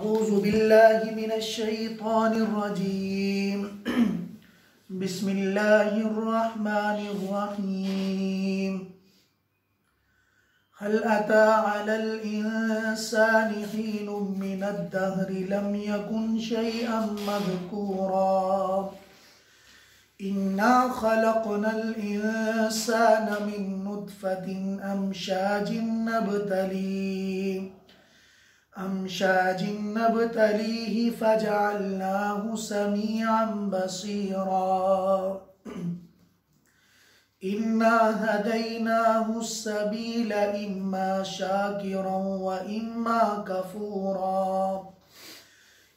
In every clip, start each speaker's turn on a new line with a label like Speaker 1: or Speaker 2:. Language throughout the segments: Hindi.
Speaker 1: अऊज़ु बिल्लाहि मिनश्शैतानिर्रजीम। बिस्मिल्लाहिर्रहमानिर्रहीम। हल अता अलल इंसानि हीनुम मिनद्दहरि लम यकुन शैअन मज़कूरा। इन्ना खलक़नल इंसाना मिन नुत्फ़तिन अमशाजिन नब्तलीहि फजअलनाहु समीअन बसीरा। इन्ना हदैनाहु सबीला इम्मा शाकिरन व इम्मा कफूरा।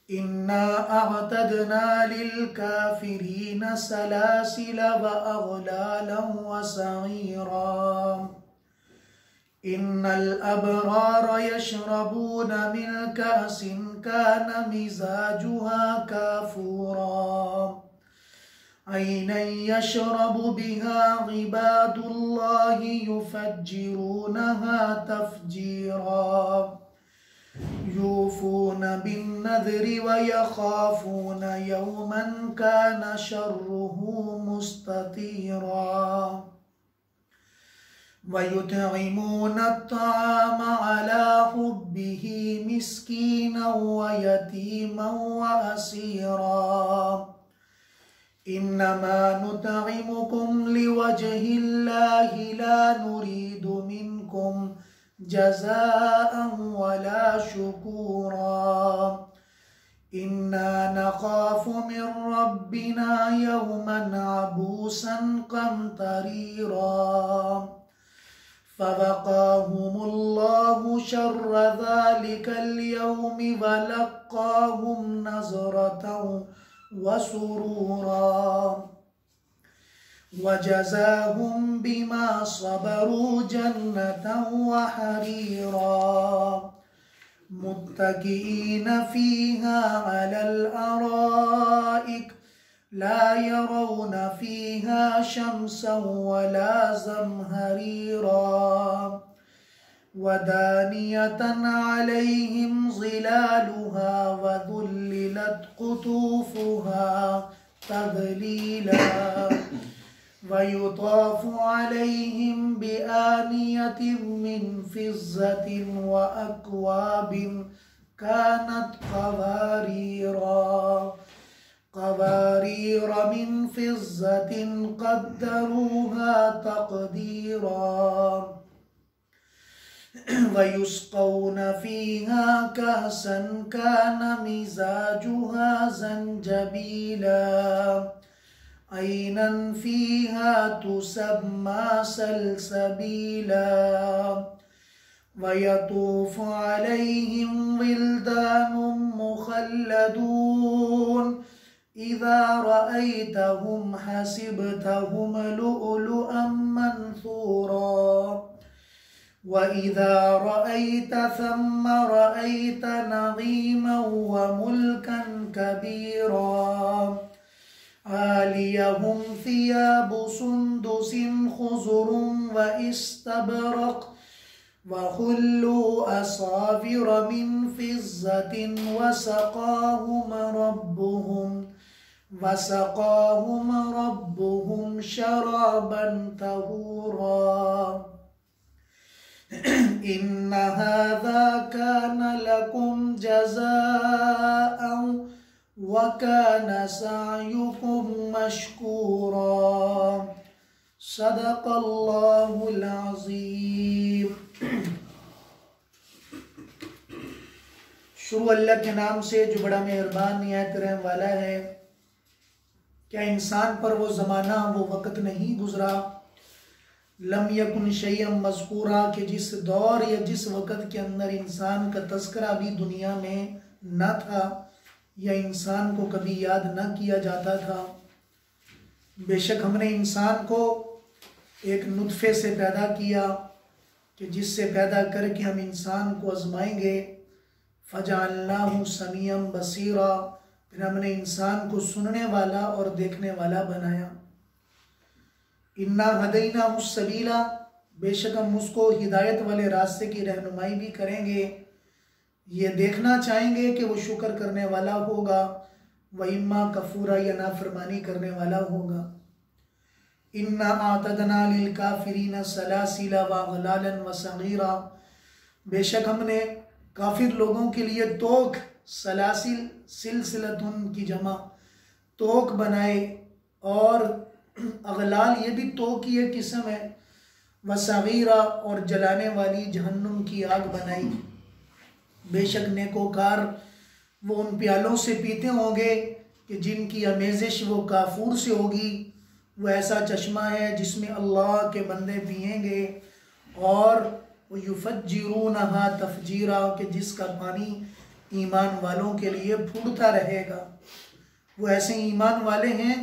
Speaker 1: इन्ना अअतदना लिलकाफिरीन सलासिल व अग़लालन व सईरा। इन्नल अबरार यशरबून मिन कासिन कान मिज़ाजुहा काफूरा। ऐनन यशरबु बिहा इबादुल्लाहि युफज्जिरूनहा तफजीरा। यूफून बिन्नज़्रि व यख़ाफ़ून यौमन कान शर्रुहु मुस्ततीरा। वयुतइमून अत्ताअम अला हुब्बिही मिस्कीनन व यतीमन व असीरा। इन्नमा नुतइमुकुम लिवजहिल्लाहि ला नुरीदु मिनकुम जज़ाअन वला शुकूरा। इन्ना नखाफु मिन रब्बिना यौमन अबूसन क़मतरीरा। फवक़ाहुमुल्लाहु शर्र ज़ालिकल यौमि व लक़्क़ाहुम नज़रतन व सुरूरा। वजज़ाहुम बिमा सबरू जन्नतन व हरीरा। मुत्तकीन फ़ीहा अलल अराइक ला यरौन फ़ीहा शम्सन वला ज़महरीरा। वदानियतन अलैहिम ज़िलालुहा वज़ुल्लिलत क़ुतूफ़ुहा तज़लीला। वयुताफ़ु अलैहिम बिआनियतिन मिन फ़िज़्ज़तिन व अक्वाबिन कानत क़वारीर मिन फ़िज़्ज़तिन क़द्दरूहा तक़दीरा। वयुस्क़ौन फ़ीहा कअसन कान मिज़ाजुहा ज़ंजबीला। ऐनन फ़ीहा तुसम्मा सलसबीला। वयतूफ़ु अलैहिम विल्दानुम मुख़ल्लदून इज़ा रअयतहुम हसिबतहुम लुअलुअम मंसूरा। वइज़ा रअयत थम्म रअयत नईमन व मुल्कन कबीरा। आलियहुम सियाबु सुंदुसिन खुज़ुरुन व इस्तबरक़ व हुल्लू असाविर मिन फ़िज़्ज़तिन वसक़ाहुम रब्बुहुम शराबन तहूरा। इन्न हाज़ा कान लकुम जज़ाअन व कान सअयुकुम मशकूरा। सदक़ल्लाहुल अज़ीम। शुरू अल्लाह के नाम से जो बड़ा मेहरबान निहायत रहम वाला है। क्या इंसान पर वो ज़माना वो वक़्त नहीं गुज़रा, लम यकुन शैअन मज़कूरा, कि जिस दौर या जिस वक़्त के अंदर इंसान का तज़किरा भी दुनिया में न था या इंसान को कभी याद न किया जाता था। बेशक हमने इंसान को एक नुत्फ़े से पैदा किया कि जिससे पैदा करके हम इंसान को आज़माएंगे। फ़जअलनाहु समीअन बसीरा, फिर हमने इंसान को सुनने वाला और देखने वाला बनाया। इन्ना हदैनाहु सबीला, बेशक हम उसको हिदायत वाले रास्ते की रहनुमाई भी करेंगे। ये देखना चाहेंगे कि वो शुक्र करने वाला होगा, व इम्मा कफूरा या नाफरमानी करने वाला होगा। इन्ना आतदना लिल काफिरीन सलासिला व अगलालन व सगीरा, बेशक हमने काफिर लोगों के लिए तोक, सलासिल सिलसिलतुन की जमा तोक बनाए, और अगलाल ये भी तोक की एक किस्म है, व सगीरा और जलाने वाली जहन्नुम की आग बनाई। बेशक नेकोकार वो उन प्यालों से पीते होंगे कि जिनकी अमेजिश वो काफूर से होगी। वो ऐसा चश्मा है जिसमें अल्लाह के बंदे पिएंगे, और वो युफज्जिरूनहा तफजीरा, कि जिसका पानी ईमान वालों के लिए फूटता रहेगा। वो ऐसे ईमान वाले हैं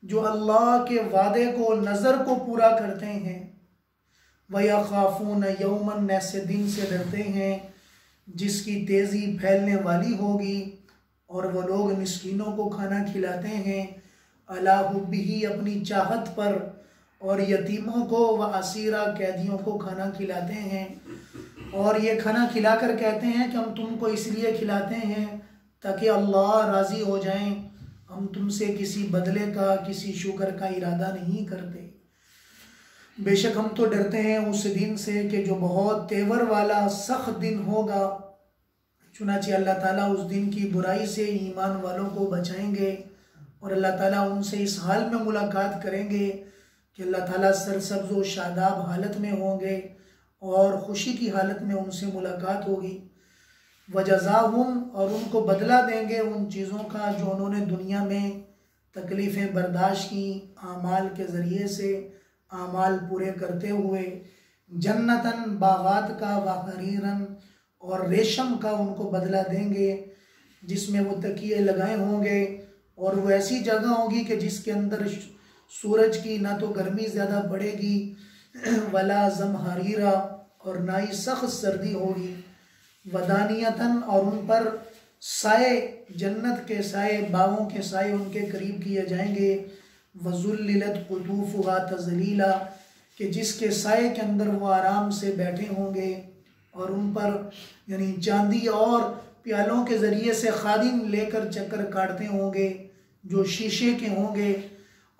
Speaker 1: जो अल्लाह के वादे को, नज़र को पूरा करते हैं। वयखाफून यौमन, ऐसे दिन से डरते हैं जिसकी तेज़ी फैलने वाली होगी। और वो लोग मिस्कीनों को खाना खिलाते हैं, अला हुब्बिही, अपनी चाहत पर, और यतीमों को, व असीरा, कैदियों को खाना खिलाते हैं। और ये खाना खिलाकर कहते हैं कि हम तुमको इसलिए खिलाते हैं ताकि अल्लाह राज़ी हो जाएं, हम तुमसे किसी बदले का, किसी शुक्र का इरादा नहीं करते। बेशक हम तो डरते हैं उस दिन से कि जो बहुत तेवर वाला सख्त दिन होगा। चुनांचे अल्लाह ताला उस दिन की बुराई से ईमान वालों को बचाएंगे, और अल्लाह ताला उनसे इस हाल में मुलाकात करेंगे कि अल्लाह ताला सरसब्ज़ व शादाब हालत में होंगे, और खुशी की हालत में उनसे मुलाकात होगी। वजज़ाहुम, और उनको बदला देंगे उन चीज़ों का जो उन्होंने दुनिया में तकलीफ़ें बर्दाश्त की, आमाल के ज़रिए से, आमाल पूरे करते हुए। जन्नतन, बागात का, व हरीरन, और रेशम का उनको बदला देंगे जिसमें वो तकिए लगाए होंगे, और वो ऐसी जगह होगी कि जिसके अंदर सूरज की ना तो गर्मी ज़्यादा पड़ेगी, वला ज़महरीरा, और ना ही सख्त सर्दी होगी। वदानियतन, और उन पर साए, जन्नत के साए, बागों के साए उनके करीब किए जाएंगे। वज़ुल्लिलत कुतूफ़ुहा तज़लीला, कि जिसके साए के अंदर वो आराम से बैठे होंगे, और उन पर यानी चांदी और प्यालों के ज़रिए से खादिम लेकर चक्कर काटते होंगे जो शीशे के होंगे।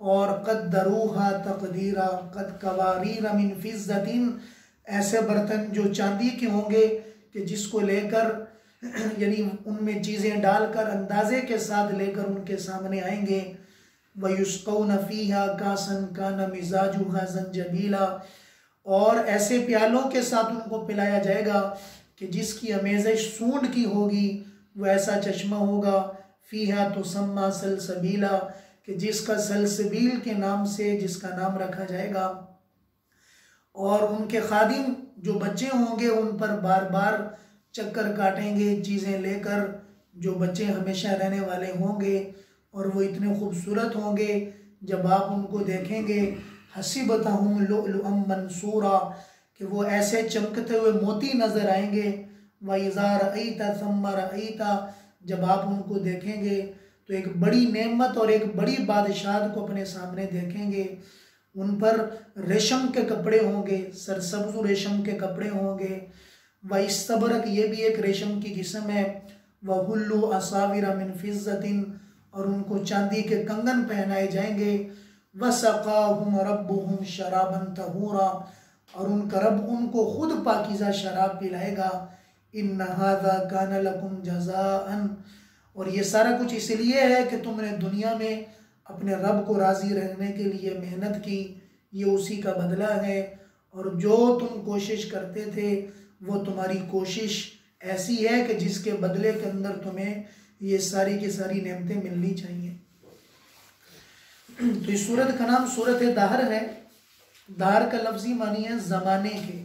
Speaker 1: और क़द्दरूहा तक़दीरा, क़द कवारीर मिन फ़िज़्ज़तिन, ऐसे बर्तन जो चांदी के होंगे कि जिसको लेकर यानी उनमें चीज़ें डालकर अंदाज़े के साथ लेकर उनके सामने आएंगे। वयुस्क़ौन फ़ीहा कासन कान मिज़ाजुहा ज़ंजबीला, और ऐसे प्यालों के साथ उनको पिलाया जाएगा कि जिसकी अमेज़श सूंड की होगी। वो ऐसा चश्मा होगा, फ़ीहा तुसम्मा सलसबीला, कि जिसका सलसबील के नाम से जिसका नाम रखा जाएगा। और उनके खादिम जो बच्चे होंगे उन पर बार बार चक्कर काटेंगे चीज़ें लेकर, जो बच्चे हमेशा रहने वाले होंगे, और वो इतने खूबसूरत होंगे जब आप उनको देखेंगे। हसीबतहुम लुअलुअम मंसूरा, कि वो ऐसे चमकते हुए मोती नज़र आएंगे। वइज़ा रअयता थम्मा रअयता, जब आप उनको देखेंगे तो एक बड़ी नेमत और एक बड़ी बादशाहत को अपने सामने देखेंगे। उन पर रेशम के कपड़े होंगे, सरसब्ज़ रेशम के कपड़े होंगे। वइस्तबरक, ये भी एक रेशम की किस्म है। वहुल्लु असाविरा मिन फ़िज़्ज़तिन, और उनको चांदी के कंगन पहनाए जाएंगे। वसक़ाहुम रब्बुहुम शराबन तहूरा, और उनका रब उनको खुद पाकीज़ा शराब पिलाएगा। इन्ना हाज़ा कान लकुम जज़ाअन, और ये सारा कुछ इसलिए है कि तुमने दुनिया में अपने रब को राज़ी रहने के लिए मेहनत की, ये उसी का बदला है। और जो तुम कोशिश करते थे वो तुम्हारी कोशिश ऐसी है कि जिसके बदले के अंदर तुम्हें ये सारी की सारी नेमतें मिलनी चाहिए। तो इस सूरत का नाम सूरत दाहर है। दाहर का लफ्जी मानी है ज़माने के।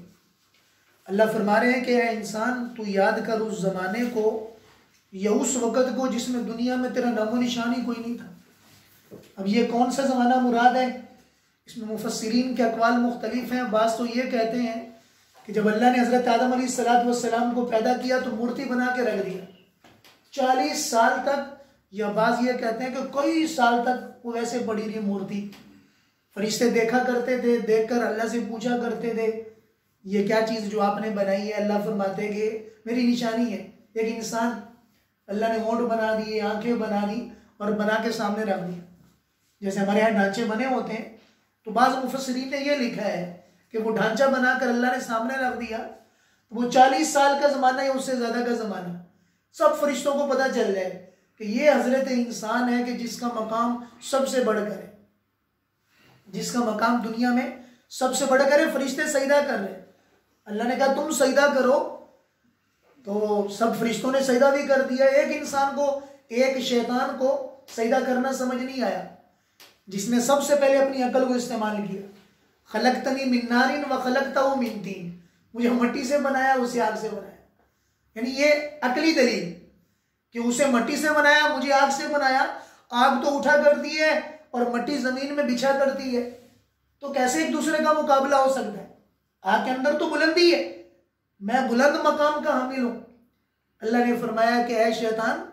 Speaker 1: अल्लाह फरमा रहे हैं कि ऐ इंसान, तू याद कर उस ज़माने को या उस वक़्त को जिसमें दुनिया में तेरा नामो निशानी कोई नहीं था। अब ये कौन सा ज़माना मुराद है, इसमें मुफस्सिरीन के अक़वाल मुख्तलिफ हैं। बाज़ तो ये कहते हैं कि जब अल्लाह ने हज़रत आदम अलैहिस्सलाम को पैदा किया तो मूर्ति बना के रख दिया 40 साल तक, या बाज़ ये कहते हैं कि कई साल तक वो वैसे पड़ी रही मूर्ति। फरिश्ते देखा करते थे, देखकर अल्लाह से पूछा करते थे ये क्या चीज़ जो आपने बनाई है। अल्लाह फरमाते कि मेरी निशानी है, एक इंसान, अल्लाह ने होंठ बना दिए, आंखें बना दी और बना के सामने रख दिया। जैसे हमारे यहाँ ढांचे बने होते हैं, तो बाज़ मुफस्सिरीन ने यह लिखा है कि वो ढांचा बनाकर अल्लाह ने सामने रख दिया, तो वो 40 साल का ज़माना या उससे ज़्यादा का ज़माना, सब फरिश्तों को पता चल जाए कि ये हजरत इंसान है कि जिसका मकाम सबसे बढ़कर है, जिसका मकाम दुनिया में सबसे बढ़कर है। फरिश्ते सजदा कर रहे हैं, अल्लाह ने कहा तुम सजदा करो, तो सब फरिश्तों ने सजदा भी कर दिया। एक इंसान को, एक शैतान को सजदा करना समझ नहीं आया, जिसने सबसे पहले अपनी अकल को इस्तेमाल किया। खलकतनी मिन नारिन व खलकतहु मिन तीन, मुझे मट्टी से बनाया, उसे आग से बनाया। यानी ये अकली दलील कि उसे मट्टी से बनाया, मुझे आग से बनाया। आग तो उठा करती है और मट्टी जमीन में बिछा करती है, तो कैसे एक दूसरे का मुकाबला हो सकता है? आग के अंदर तो बुलंदी है, मैं बुलंद मकाम का हामिल हूं। अल्लाह ने फरमाया कि ऐ शैतान,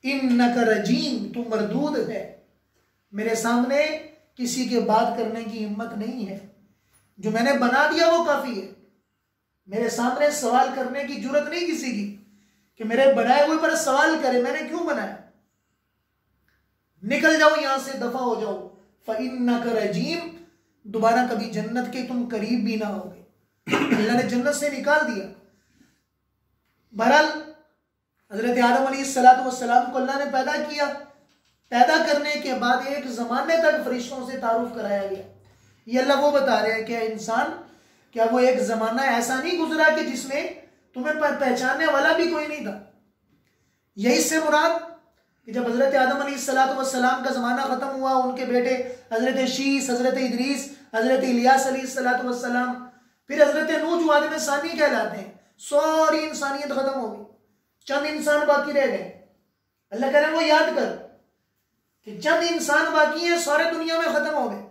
Speaker 1: इन्नका रजीम, तू मरदूद है, मेरे सामने किसी के बात करने की हिम्मत नहीं है, जो मैंने बना दिया वो काफी है। मेरे सामने सवाल करने की जरूरत नहीं किसी की कि मेरे बनाए हुए पर सवाल करे, मैंने क्यों बनाया, निकल जाओ यहां से, दफा हो जाओ। फइन्नका रजीम, दोबारा कभी जन्नत के तुम करीब भी ना होगे। अल्लाह ने जन्नत से निकाल दिया। बहरहाल हजरत आदम अलैहिस्सलाम को अल्लाह ने पैदा किया। पैदा करने के बाद एक जमाने तक फरिश्तों से तारुफ कराया गया। ये अल्लाह वो बता रहे हैं कि इंसान, क्या वो एक जमाना ऐसा नहीं गुजरा कि जिसमें तुम्हें पहचानने वाला भी कोई नहीं था। यही से मुराद कि जब हजरत आदम अलैहिस्सलाम का जमाना खत्म हुआ, उनके बेटे हजरत शीस, हजरत इदरीस, हजरत इलियास अलैहिस्सलाम, फिर हजरत नूह जो आदम सानी कहलाते हैं, सारी इंसानियत खत्म हो गई, चंद इंसान बाकी रह गए। अल्लाह कह रहे हैं वो याद कर कि चंद इंसान बाकी हैं, सारे दुनिया में खत्म हो गए,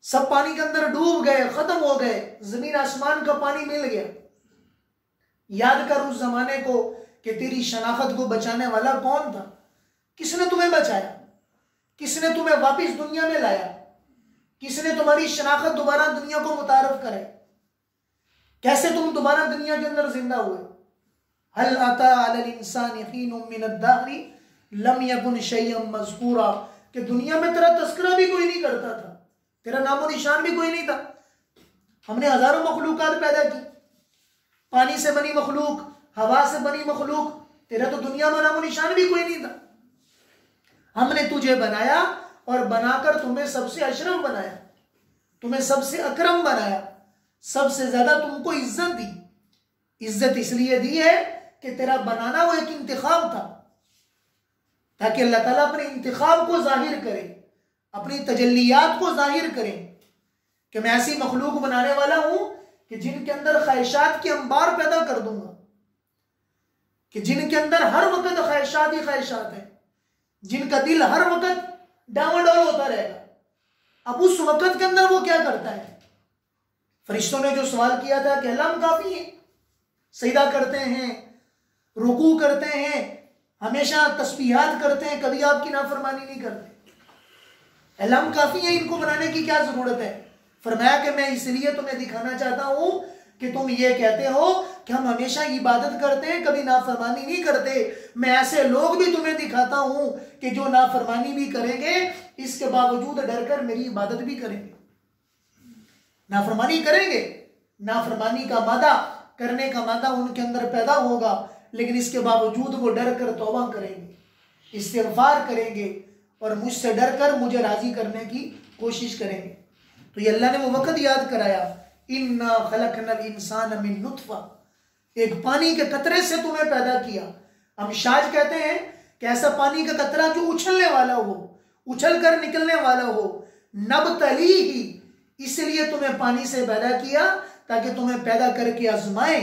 Speaker 1: सब पानी के अंदर डूब गए, खत्म हो गए, जमीन आसमान का पानी मिल गया। याद कर उस जमाने को कि तेरी शनाख्त को बचाने वाला कौन था, किसने तुम्हें बचाया, किसने तुम्हें वापस दुनिया में लाया, किसने तुम्हारी शनाख्त दोबारा दुनिया को मुतारफ करे, कैसे तुम दोबारा दुनिया के अंदर जिंदा हुए। हल अता अलल इंसानि हीनुम मिनद दहरी लम यकुन शैय्यन मज़कूरा, कि दुनिया में तेरा तस्करा भी कोई नहीं करता था, तेरा नामो निशान भी कोई नहीं था। हमने हजारों मखलूकात पैदा की, पानी से बनी मखलूक, हवा से बनी मखलूक, तेरा तो दुनिया में नामो निशान भी कोई नहीं था। हमने तुझे बनाया और बनाकर तुम्हें सबसे अशरफ बनाया, तुम्हें सबसे अकरम बनाया, सबसे ज्यादा तुमको इज्जत दी। इज्जत इसलिए दी है कि तेरा बनाना वो एक इंतखाब था, ताकि अल्लाह ताला अपने इंतखाब को जाहिर करे, अपनी तजल्लियात को जाहिर करे कि मैं ऐसी मखलूक बनाने वाला हूं कि जिनके अंदर ख्वाहिशात के अंबार पैदा कर दूंगा, कि जिनके अंदर हर वक्त ख्वाहिशात ही ख्वाहिशात है, जिनका दिल हर वक्त डावाडोल होता रहेगा। अब उस वक्त के अंदर वो क्या करता है? फरिश्तों ने जो सवाल किया था कि अल्लाह हम काफी है, सजदा करते हैं, रुकू करते हैं, हमेशा तस्बीहात करते हैं, कभी आपकी नाफरमानी नहीं करते, अल्लाह हम काफी है, इनको बनाने की क्या जरूरत है? फरमाया कि मैं इसलिए तुम्हें दिखाना चाहता हूं कि तुम ये कहते हो कि हम हमेशा इबादत करते हैं, कभी नाफरमानी नहीं करते। मैं ऐसे लोग भी तुम्हें दिखाता हूं कि जो नाफरमानी भी करेंगे, इसके बावजूद डरकर मेरी इबादत भी करेंगे। नाफरमानी करेंगे, नाफरमानी का मादा करने का मादा उनके अंदर पैदा होगा, लेकिन इसके बावजूद वो डर कर तौबा करेंगे, इस्तिग़फ़ार करेंगे और मुझसे डर कर मुझे राजी करने की कोशिश करेंगे। तो ये अल्लाह ने वो वक्त याद कराया, इन्ना खलकनल इंसान मिन नुत्फा, एक पानी के कतरे से तुम्हें पैदा किया। हम शाज कहते हैं कि ऐसा पानी का कतरा जो उछलने वाला हो, उछल कर निकलने वाला हो। नबतली ही, इसलिए तुम्हें पानी से पैदा किया ताकि तुम्हें पैदा करके आजमाए।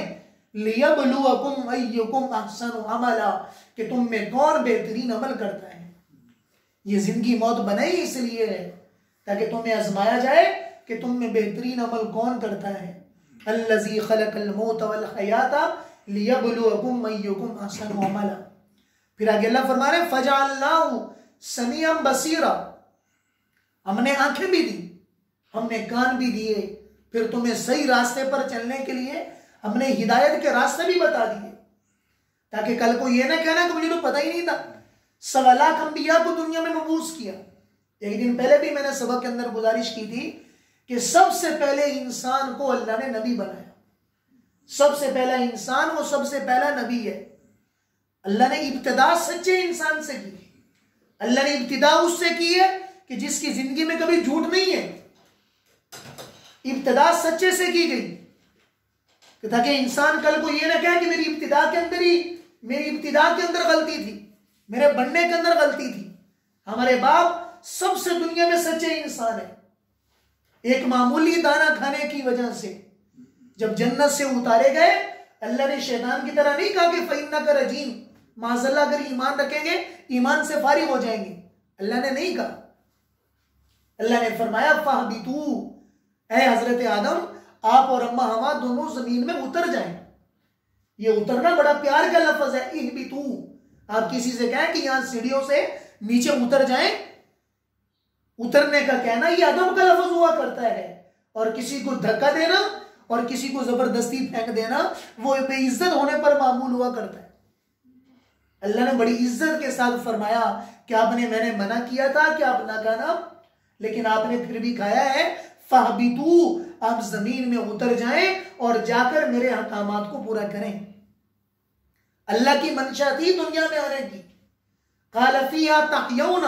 Speaker 1: लियबलुवकुम अय्युकुम अहसनु अमला, कि तुम में कौन बेहतरीन अमल करता है। ये जिंदगी मौत बनाई इसलिए है ताकि तुम्हें आजमाया जाए कि तुम में बेहतरीन अमल कौन करता है। अल्लज़ी खलक़ल मौत वल हयाता लियबलुवकुम अय्युकुम अहसनु अमला। फिर आगे अल्लाह फरमा रहे फजअलनाहु समीअन बसीरा, हमने आंखें भी दी, हमने कान भी दिए, फिर तुम्हें सही रास्ते पर चलने के लिए हमने हिदायत के रास्ते भी बता दिए। ताकि कल को ये ना कहना कि मुझे तो पता ही नहीं था। 1.25 लाख अंबिया को दुनिया में मबूस किया। एक दिन पहले भी मैंने सबक के अंदर गुजारिश की थी कि सबसे पहले इंसान को अल्लाह ने नबी बनाया। सबसे पहला इंसान वो सबसे पहला नबी है। अल्लाह ने इब्तिदा सच्चे इंसान से की। अल्लाह ने इब्तिदा उससे की है कि जिसकी जिंदगी में कभी झूठ नहीं है। इब्तिदा सच्चे से की गई ताकि इंसान कल को ये ना कहे कि मेरी इब्तिदा के अंदर गलती थी, मेरे बनने के अंदर गलती थी। हमारे बाप सबसे दुनिया में सच्चे इंसान है। एक मामूली दाना खाने की वजह से जब जन्नत से उतारे गए, अल्लाह ने शैतान की तरह नहीं कहा कि फइन्ना का रजीम, माज़अल्लाह अगर ईमान रखेंगे ईमान से फारिग हो जाएंगे। अल्लाह ने नहीं कहा। अल्लाह ने फरमाया फहबितू, ऐ हजरत आदम आप और अम्मा हवा दोनों जमीन में उतर जाएं। ये उतरना बड़ा प्यार का लफ्ज है। इहबितू, आप किसी से कहें कि यहां सीढ़ियों से नीचे उतर जाएं, उतरने का कहना ये अदब का लफ्ज हुआ करता है। और किसी को धक्का देना और किसी को जबरदस्ती फेंक देना वो बेइज्जत होने पर मामूल हुआ करता है। अल्लाह ने बड़ी इज्जत के साथ फरमाया कि मैंने मना किया था कि आप ना खाना, लेकिन आपने फिर भी खाया है। फहबितू, आप जमीन में उतर जाएं और जाकर मेरे अहकामात को पूरा करें। अल्लाह की मंशा थी दुनिया में आने की। क़ाल फ़ीहा तहयौन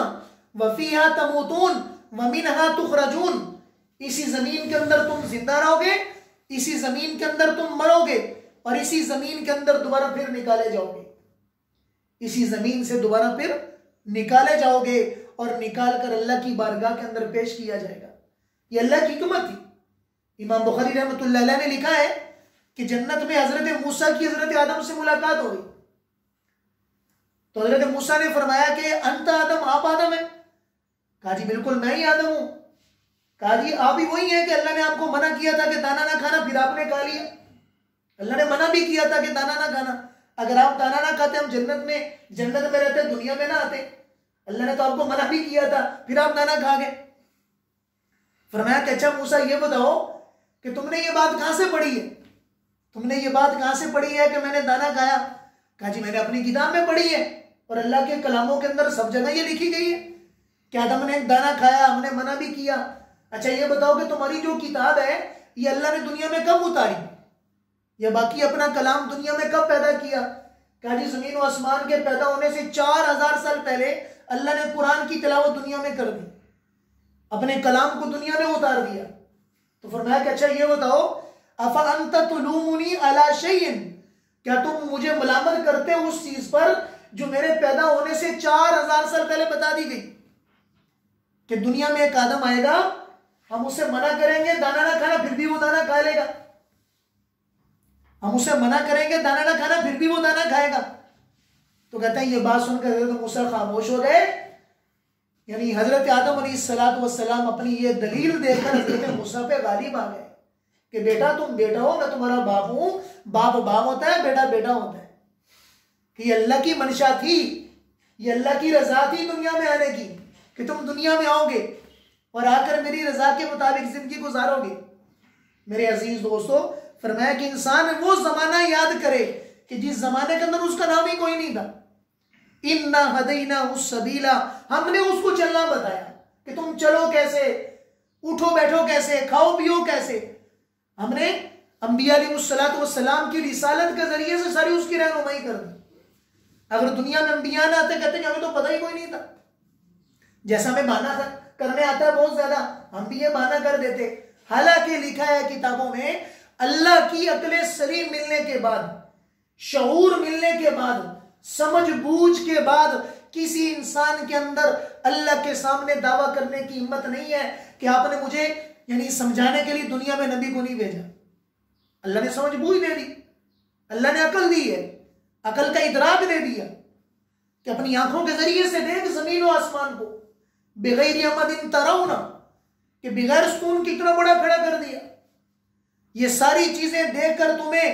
Speaker 1: व फ़ीहा तमूतून व मिन्हा तुखरजून। इसी जमीन के अंदर तुम जिंदा रहोगे, इसी जमीन के अंदर तुम मरोगे और इसी जमीन के अंदर दोबारा फिर निकाले जाओगे। इसी जमीन से दोबारा फिर निकाले जाओगे और निकाल कर अल्लाह की बारगाह के अंदर पेश किया जाएगा। ये अल्लाह की हिकमत थी। इमाम बुखारी रहमतुल्लाह अलैह ने लिखा है कि जन्नत में हजरत मूसा की हजरत आदम से मुलाकात हो गई। तो हजरत मूसा ने फरमाया कि अंत आदम, आप आदम है? कहा जी बिल्कुल मैं ही आदम हूं। कहा जी आप ही वही है कि अल्लाह ने आपको मना किया था कि दाना ना खाना, फिर आपने खा लिया। अल्लाह ने मना भी किया था कि दाना ना खाना। अगर आप दाना ना खाते हम जन्नत में रहते, दुनिया में ना आते। अल्लाह ने तो आपको मना भी किया था, फिर आप दाना खा गए। फरमाया कि अच्छा मूसा ये बताओ कि तुमने ये बात कहां से पढ़ी है? तुमने ये बात कहां से पढ़ी है कि मैंने दाना खाया? कहा जी मैंने अपनी किताब में पढ़ी है और अल्लाह के कलामों के अंदर सब जगह ये लिखी गई है कि आदम ने दाना खाया, हमने मना भी किया। अच्छा ये बताओ कि तुम्हारी जो किताब है ये अल्लाह ने दुनिया में कब उतारी? या बाकी अपना कलाम दुनिया में कब पैदा किया? कहा जी जमीन और आसमान के पैदा होने से 4000 साल पहले अल्लाह ने कुरान की तिलावत दुनिया में कर दी, अपने कलाम को दुनिया में उतार दिया। तो फरमाया कि अच्छा ये बताओ अफा अंत तुलूमुनी अला शैइन, क्या तुम मुझे मलामत करते हो उस चीज पर जो मेरे पैदा होने से 4000 साल पहले बता दी गई कि दुनिया में एक आदम आएगा, हम उसे मना करेंगे दाना ना खाना, फिर भी वो दाना खा लेगा। हम उसे मना करेंगे दाना ना खाना, फिर भी वो दाना खाएगा। तो कहते हैं ये बात सुनकर तो मूसा खामोश हो गए। यानी हजरत आदम अलैहिस्सलाम अपनी ये दलील देकर हजरत मूसा पे गालिब आ गए कि बेटा तुम बेटा हो, मैं तुम्हारा बाप हूं। बाप बाप होता है, बेटा बेटा होता है। कि ये अल्लाह की मंशा थी, ये अल्लाह की रजा थी दुनिया में आने की कि तुम दुनिया में आओगे और आकर मेरी रजा के मुताबिक जिंदगी गुजारोगे। मेरे अजीज दोस्तों, फरमाया कि इंसान वो जमाना याद करे कि जिस जमाने के अंदर उसका नाम ही कोई नहीं था। इन्ना हदैना उस सबीला, हमने उसको चलना बताया कि तुम चलो कैसे, उठो बैठो कैसे, खाओ पियो कैसे। हमने अंबिया अलैहिस्सलाम की रिसालत के जरिए से सारी उसकी रहनुमाई कर दी। अगर दुनिया में अंबिया ना आते, कहते हमें तो पता ही कोई नहीं था। जैसा हमें बहाना करने आता है बहुत ज्यादा, हम भी ये बहाना कर देते। हालांकि लिखा है किताबों में अल्लाह की अक्ले सलीम मिलने के बाद, शऊर मिलने के बाद, समझ बूझ के बाद किसी इंसान के अंदर अल्लाह के सामने दावा करने की हिम्मत नहीं है कि आपने मुझे यानी समझाने के लिए दुनिया में नबी को नहीं भेजा। अल्लाह ने समझ बूझ दे दी, अल्लाह ने अकल दी है, अकल का इदराक दे दिया कि अपनी आंखों के जरिए से देख जमीन और आसमान को बिगैर अमदिन तराउना, कि बिगैर सुकून कितना बड़ा खड़ा कर दिया। ये सारी चीजें देखकर तुम्हें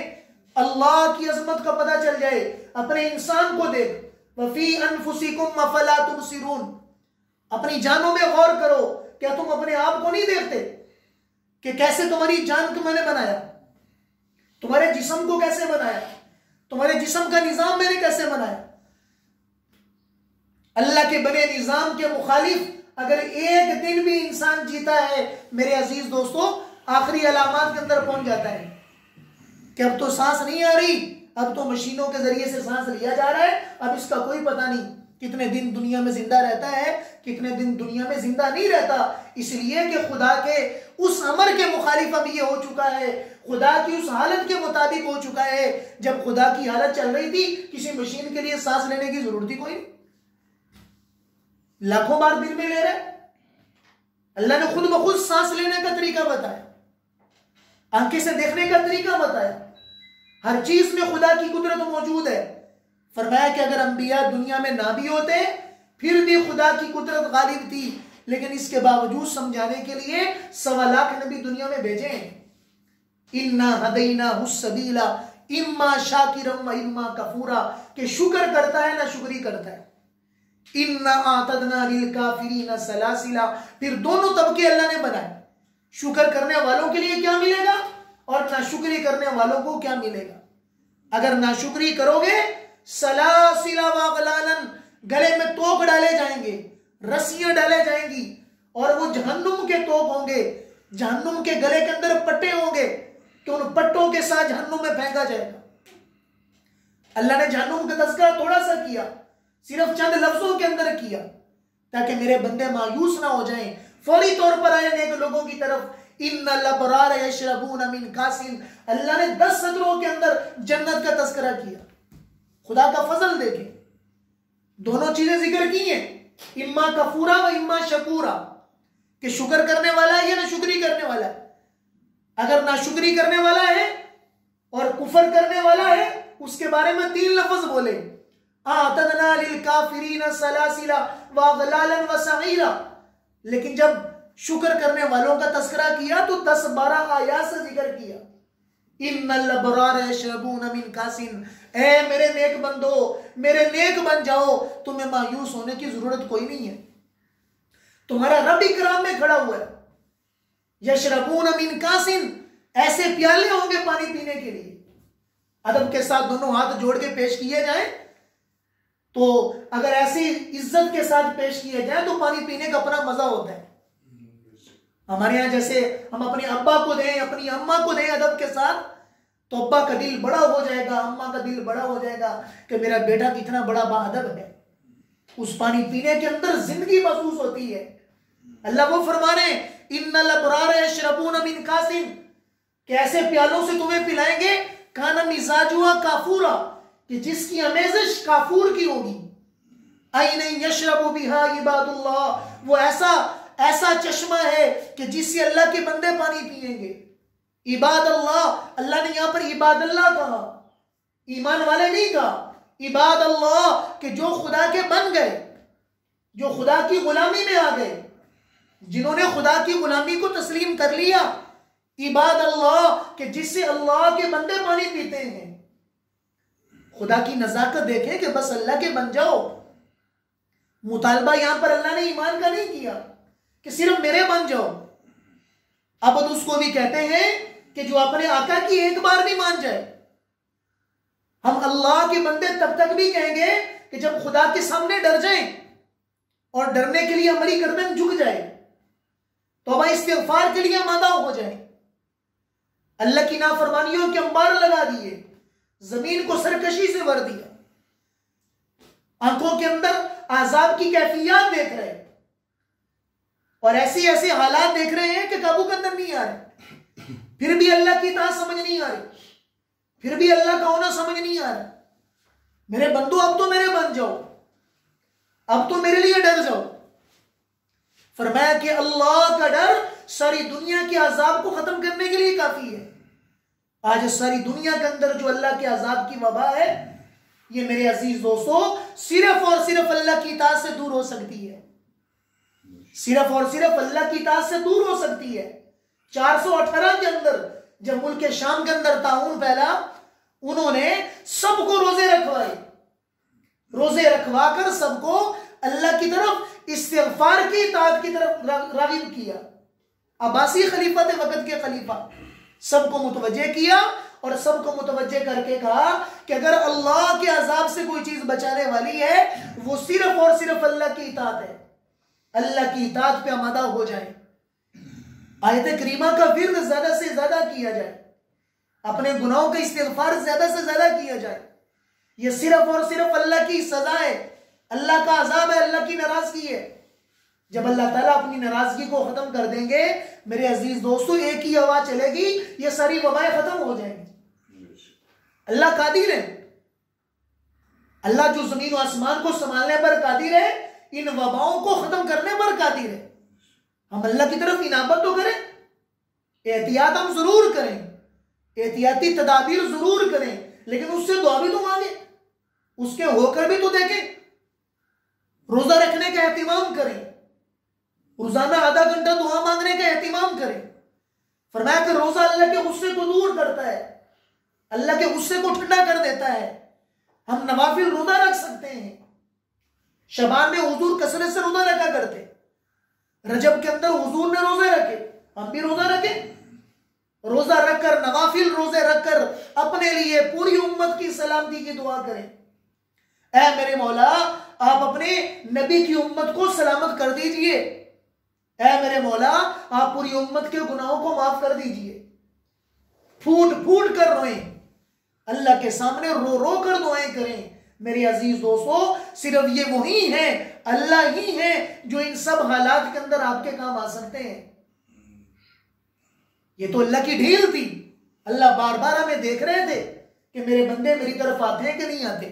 Speaker 1: अल्लाह की अजमत का पता चल जाए। अपने इंसान को देख, वफी अनफुसिकुम अफला तुबसिरून, अपनी जानों में गौर करो। क्या तुम अपने आप को नहीं देखते कि कैसे तुम्हारी जान को मैंने बनाया, तुम्हारे जिस्म को कैसे बनाया, तुम्हारे जिस्म का निजाम मैंने कैसे बनाया? अल्लाह के बने निजाम के मुखालिफ अगर एक दिन भी इंसान जीता है, मेरे अजीज दोस्तों, आखिरी अलामात के अंदर पहुंच जाता है कि अब तो सांस नहीं आ रही, अब तो मशीनों के जरिए से सांस लिया जा रहा है, अब इसका कोई पता नहीं कितने दिन दुनिया में जिंदा रहता है, कितने दिन दुनिया में जिंदा नहीं रहता। इसलिए कि खुदा के उस अमर के मुखालिफ अब ये हो चुका है, खुदा की उस हालत के मुताबिक हो चुका है। जब खुदा की हालत चल रही थी, किसी मशीन के लिए सांस लेने की जरूरत ही कोई नहीं, लाखों बार दिन में ले रहे। अल्लाह ने खुद ब खुद सांस लेने का तरीका बताया, आंखें से देखने का तरीका बताया, हर चीज में खुदा की कुदरत मौजूद है। फरमाया कि अगर अंबिया दुनिया में ना भी होते फिर भी खुदा की कुदरत गालिब थी, लेकिन इसके बावजूद समझाने के लिए 1.25 लाख नबी दुनिया में भेजे। इन्ना हदैना हुस्सबीला इम्मा शाकिरम व इम्मा कफूरा, के शुक्र करता है ना शुक्री करता है। इन्ना आतदना लिल काफिरीना सलासिला, फिर दोनों तबके अल्लाह ने बनाए, शुक्र करने वालों के लिए क्या मिलेगा और नाशुक्री करने वालों को क्या मिलेगा। अगर नाशुक्री करोगे, सलासिला वागलालन, गले में तोक डाले जाएंगे, रस्सियां डाले जाएंगी, और वो जहन्नुम के तोक होंगे, जहन्नुम के गले के अंदर पट्टे होंगे कि उन पट्टों के साथ जहन्नुम में फेंका जाएगा। अल्लाह ने जहन्नुम का तज़किरा थोड़ा सा किया, सिर्फ चंद लफ्जों के अंदर किया, ताकि मेरे बंदे मायूस ना हो जाएं, फौरी तौर पर आए नेक लोगों की तरफ। इन्नल अबरार यशरबून मिन कासिन, अल्लाह ने 10 सदरों के अंदर जन्नत का तज़किरा किया। खुदा का फजल देखें, दोनों चीजें जिक्र की हैं, इम्मा कफूरा व इम्मा शकूरा, कि शुक्र करने वाला है या नाशुक्री करने वाला है। अगर नाशुक्री करने वाला है और कुफर करने वाला है, उसके बारे में 3 लफ्ज बोले, आतदना लिल काफिरीना सलासिला व अगलालन व सगीरा। लेकिन जब शुक्र करने वालों का तस्करा किया तो 10-12 आयात से जिक्र किया, इन्नल अबरार यशरबून मिन कासिन, ए मेरे नेक बंदो, मेरे नेक बन जाओ, तुम्हें मायूस होने की जरूरत कोई नहीं है, तुम्हारा रब इकराम में खड़ा हुआ है। यशरबून मिन कासिन, ऐसे प्याले होंगे पानी पीने के लिए। अदब के साथ दोनों हाथ जोड़ के पेश किए जाए, तो अगर ऐसी इज्जत के साथ पेश किए जाए तो पानी पीने का अपना मजा होता है। हमारे यहाँ जैसे हम अपने अब्बा को दें, अपनी अम्मा को दें अदब के साथ, तो अब्बा का दिल बड़ा हो जाएगा, अम्मा का दिल बड़ा हो जाएगा कि मेरा बेटा कितना बड़ा बाअदब है। उस पानी पीने के अंदर जिंदगी महसूस होती है। अल्लाह वो फरमा रहे इन्नल अबरार यशरबून मिन कासिन, कि ऐसे प्यालों से तुम्हें पिलाएंगे, काना मिजाजुआ काफूरा, कि जिसकी अमेजिश काफूर की होगी। ऐन यशरबु बिहा इबादुल्लाह, वो ऐसा चश्मा है कि जिससे अल्लाह के बंदे पानी पिएंगे। इबाद अल्लाह, अल्लाह ने यहां पर इबाद अल्लाह कहा, ईमान वाले नहीं कहा, इबाद अल्लाह, कि जो खुदा के बन गए, जो खुदा की गुलामी में आ गए, जिन्होंने खुदा की गुलामी को तस्लीम कर लिया। इबाद अल्लाह, कि जिससे अल्लाह के बंदे पानी पीते हैं। खुदा की नजाकत देखें कि बस अल्लाह के बन जाओ। मुतालबा यहां पर अल्लाह ने ईमान का नहीं किया कि सिर्फ मेरे बन जाओ। अब उसको भी कहते हैं कि जो अपने आका की एक बार भी मान जाए। हम अल्लाह के बंदे तब तक भी कहेंगे कि जब खुदा के सामने डर जाए, और डरने के लिए हमारी गर्दन झुक जाए, तौबा इस्तिग़फ़ार के लिए आमादा हो जाए। अल्लाह की नाफरमानियों के अंबार लगा दिए, जमीन को सरकशी से भर दिया, आंखों के अंदर आजाब की कैफियत देख रहे हैं, और ऐसे ऐसे हालात देख रहे हैं कि काबू के अंदर नहीं आ रहे, फिर भी अल्लाह की इताअत समझ नहीं आ रही, फिर भी अल्लाह का होना समझ नहीं आ रहा। मेरे बंदो, अब तो मेरे बन जाओ, अब तो मेरे लिए डर जाओ। फरमाया कि अल्लाह का डर सारी दुनिया के अजाब को खत्म करने के लिए काफी है। आज सारी दुनिया के अंदर जो अल्लाह के अजाब की वबा है, ये मेरे अजीज दोस्तों सिर्फ और सिर्फ अल्लाह की इताअत से दूर हो सकती है, सिर्फ और सिर्फ अल्लाह की इताअत से दूर हो सकती है। 418 के अंदर जब मुल्क शाम के अंदर ताउन फैला, उन्होंने सबको रोजे रखवाए, रोजे रखवा कर सबको अल्लाह की तरफ इस्तिग़फ़ार की इताअत की तरफ राग़िब किया। अब्बासी खलीफा थे वक़्त के खलीफा, सबको मुतवज्जे किया और सबको मुतवज्जे करके कहा कि अगर अल्लाह के अजाब से कोई चीज बचाने वाली है वो सिर्फ और सिर्फ अल्लाह की इताअत है। अल्लाह की इताअत पे आमादा हो जाए, आयत करीमा का विर्द ज्यादा से ज्यादा किया जाए, अपने गुनाहों का इस्तिग़फ़ार ज्यादा से ज्यादा किया जाए। ये सिर्फ और सिर्फ अल्लाह की सजा है, अल्लाह का अजाब है, अल्लाह की नाराजगी है। जब अल्लाह ताला अपनी नाराजगी को खत्म कर देंगे मेरे अजीज दोस्तों, एक ही हवा चलेगी, ये सारी वबाएं खत्म हो जाएंगी। अल्लाह कादिर है, अल्लाह जो जमीन और आसमान को संभालने पर कादिर है, इन वबाओं को खत्म करने पर कादिर है। हम अल्लाह की तरफ इनाबत तो करें, एहतियात हम जरूर करें, एहतियाती तदाबीर जरूर करें, लेकिन उससे दुआ भी तो मांगे, उसके होकर भी तो देखें। रोजा रखने का एहतिमाम करें, रोजाना आधा घंटा दुआ मांगने का एहतिमाम करें। फरमाया कि रोजा अल्लाह के गुस्से को दूर करता है, अल्लाह के गुस्से को ठंडा कर देता है। हम नवाफिल रोजा रख सकते हैं। शबान में हुजूर कसरत से रोजा रखा करते, रजब के अंदर हुजूर ने रोजे रखे, हम भी रोजा रखें। रोजा रखकर, नवाफिल रोजे रखकर अपने लिए पूरी उम्मत की सलामती की दुआ करें। ऐ मेरे मौला, आप अपने नबी की उम्मत को सलामत कर दीजिए। ऐ मेरे मौला, आप पूरी उम्मत के गुनाहों को माफ कर दीजिए। फूट फूट कर रोएं, अल्लाह के सामने रो रो कर दुआएं करें। मेरे अजीज दोस्तों, सिर्फ ये वही है, अल्लाह ही है जो इन सब हालात के अंदर आपके काम आ सकते हैं। ये तो अल्लाह की ढील थी। अल्लाह बार बार हमें देख रहे थे कि मेरे बंदे मेरी तरफ आते हैं कि नहीं आते।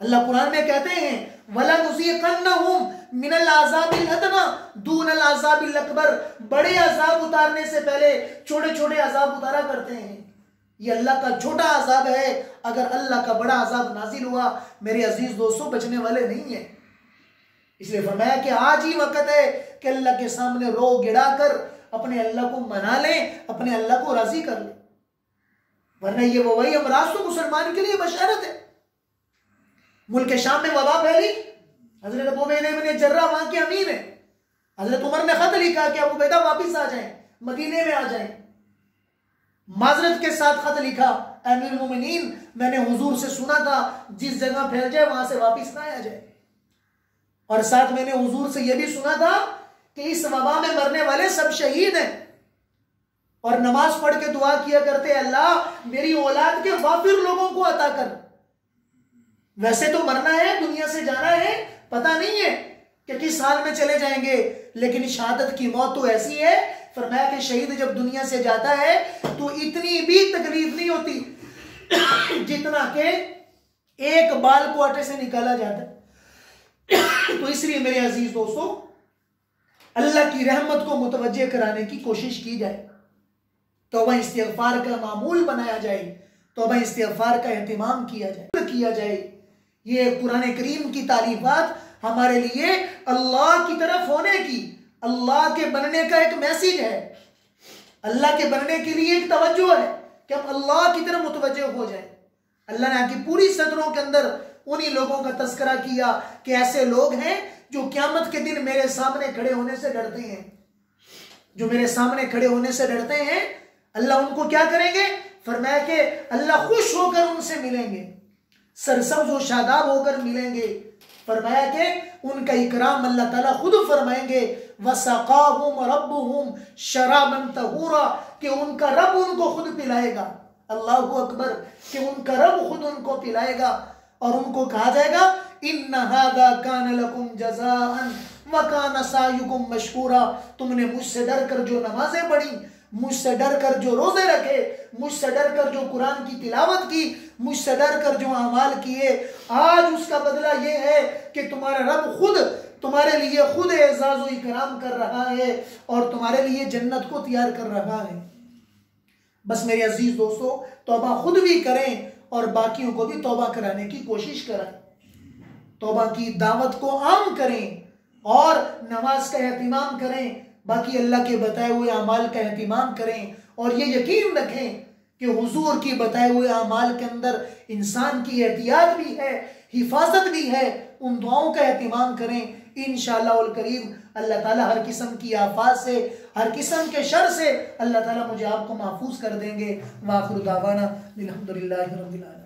Speaker 1: अल्लाह कुरान में कहते हैं, वला नुज़ीक़न्नहुम मिनल अज़ाबिल अदना दूनल अज़ाबिल अकबर, बड़े अजाब उतारने से पहले छोटे छोटे अजाब उतारा करते हैं। ये अल्लाह का छोटा अजाब है। अगर अल्लाह का बड़ा अजाब नाजिल हुआ मेरे अजीज दोस्तों, बचने वाले नहीं है। इसलिए फरमाया कि आज ही वक्त है कि अल्लाह के सामने रो गिड़ा कर अपने अल्लाह को मना लें, अपने अल्लाह को राजी कर लें, वरना ये वही अमराज तो मुसलमान के लिए बशारत है। मुल्क शाम में वबा फैली, हजरत अबू उबैदा इब्न जर्राह वहां के अमीर है। हजरत उमर ने खत लिखा कि अबू उबैदा वापिस आ जाएं, मदीने में आ जाएं। माजरत के साथ खत लिखा, अमीरुल मोमिनीन, मैंने हुजूर से सुना था जिस जगह फैल जाए वहां से वापिस ना आ जाए, और साथ मैंने हुजूर से यह भी सुना था कि इस वबा में मरने वाले सब शहीद हैं। और नमाज पढ़ के दुआ किया करते, अल्लाह मेरी औलाद के वाफिर लोगों को अता कर। वैसे तो मरना है, दुनिया से जाना है, पता नहीं है कि किस हाल में चले जाएंगे, लेकिन शहादत की मौत तो ऐसी है। फरमाया कि शहीद जब दुनिया से जाता है तो इतनी भी तकलीफ नहीं होती जितना कि एक बाल को आटे से निकाला जाता है। तो इसलिए मेरे अजीज दोस्तों, अल्लाह की रहमत को मुतवज्जे कराने की कोशिश की जाए, तौबा इस्तिग़फ़ार का मामूल बनाया जाए, तौबा इस्तिग़फ़ार का एहतिमाम किया जाए। ये कुरान करीम की तारीफात हमारे लिए अल्लाह की तरफ होने की, अल्लाह के बनने का एक मैसेज है। अल्लाह के बनने के लिए एक तवज्जो है कि हम अल्लाह की तरफ मुतवज्जे हो जाए। अल्लाह ने आपकी पूरी सदरों के अंदर उन्हीं लोगों का तस्करा किया कि ऐसे लोग हैं जो क़यामत के दिन मेरे सामने खड़े होने से डरते हैं, जो मेरे सामने खड़े होने से डरते हैं। अल्लाह उनको क्या करेंगे? फरमाया कि अल्लाह खुश होकर उनसे मिलेंगे, सरसब्ज और शादाब होकर मिलेंगे। फरमाया कि उनका इकराम अल्लाह ताला खुद फरमाएंगे, वसक़ाहुम रब्बुहुम शराबन तहूरा, कि उनका रब उनको खुद पिलाएगा। अल्लाहु अकबर, कि उनका रब खुद उनको पिलाएगा। और उनको कहा जाएगा, इन्ना हादा कान लकुम जज़ाअन व कान सायुकुम मशकूरा, तुमने मुझसे डर कर जो नमाजें पढ़ी, मुझसे डर कर जो रोजे रखे, मुझसे डर कर जो कुरान की तिलावत की, मुझसे डर कर जो अमाल किए, आज उसका बदला ये है कि तुम्हारा रब खुद तुम्हारे लिए खुद एजाज़ व इकराम कर रहा है और तुम्हारे लिए जन्नत को तैयार कर रहा है। बस मेरे अजीज दोस्तों, तौबा खुद भी करें और बाकियों को भी तौबा कराने की कोशिश करें। तौबा की दावत को आम करें और नमाज का एहतिमाम करें, बाकी अल्लाह के बताए हुए अमाल का एहतिमाम करें। और ये यकीन रखें कि हुजूर की बताए हुए अमाल के अंदर इंसान की एहतियात भी है, हिफाजत भी है। उन दुआओं का एहतिमाम करें। इंशाअल्लाह करीम अल्लाह ताला हर किस्म की आफात से, हर किस्म के शर से अल्लाह ताला मुझे आपको महफूज कर देंगे। वाखिर दावाना अल्हम्दुलिल्लाहि रब्बिल आलमीन।